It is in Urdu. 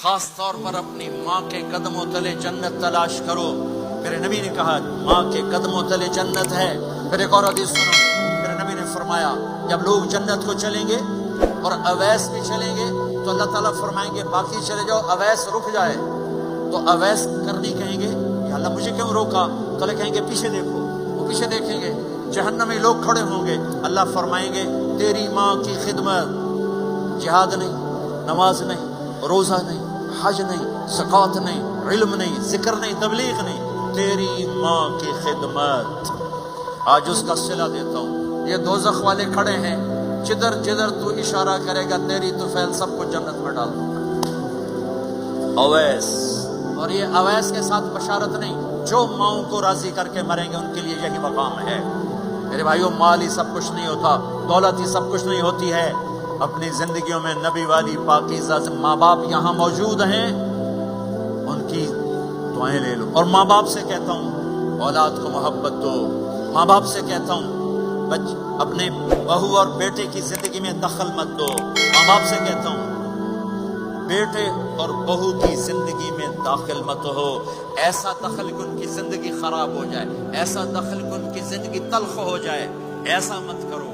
خاص طور پر اپنی ماں کے قدموں تلے جنت تلاش کرو۔ میرے نبی نے کہا ماں کے قدموں تلے جنت ہے۔ پھر ایک اور حدیث سنو، میرے نبی نے فرمایا جب لوگ جنت کو چلیں گے اور اویس بھی چلیں گے تو اللہ تعالیٰ فرمائیں گے باقی چلے جاؤ، اویس رک جائے۔ تو اویس کرنی کہیں گے یا اللہ مجھے کیوں روکا؟ تو اللہ کہیں گے پیچھے دیکھو، وہ پیچھے دیکھیں گے، جہنمی لوگ کھڑے ہوں گے، اللہ فرمائیں گے تیری ماں کی خدمت، جہاد نہیں، نماز نہیں، روزہ نہیں، حج نہیں، زکوٰۃ نہیں، علم نہیں، ذکر نہیں، تبلیغ نہیں، تیری ماں کی خدمت۔ آج اس کا صلہ دیتا ہوں۔ یہ دوزخ والے کھڑے ہیں، جدھر جدھر تو اشارہ کرے گا تیری طفیل سب کو جنت میں ڈال دوں گا۔ اویس، اور یہ اویس کے ساتھ بشارت نہیں، جو ماؤں کو راضی کر کے مریں گے ان کے لیے یہی مقام ہے۔ میرے بھائیوں، مال ہی سب کچھ نہیں ہوتا، دولت ہی سب کچھ نہیں ہوتی ہے۔ اپنی زندگیوں میں نبی والی پاکیزہ ماں باپ یہاں موجود ہیں، ان کی دعائیں لے لو۔ اور ماں باپ سے کہتا ہوں اولاد کو محبت دو۔ ماں باپ سے کہتا ہوں اپنے بہو اور بیٹے کی زندگی میں دخل مت دو۔ ماں باپ سے کہتا ہوں بیٹے اور بہو کی زندگی میں داخل مت ہو۔ ایسا دخل کہ ان کی زندگی خراب ہو جائے، ایسا دخل کہ ان کی زندگی تلخ ہو جائے، ایسا مت کرو۔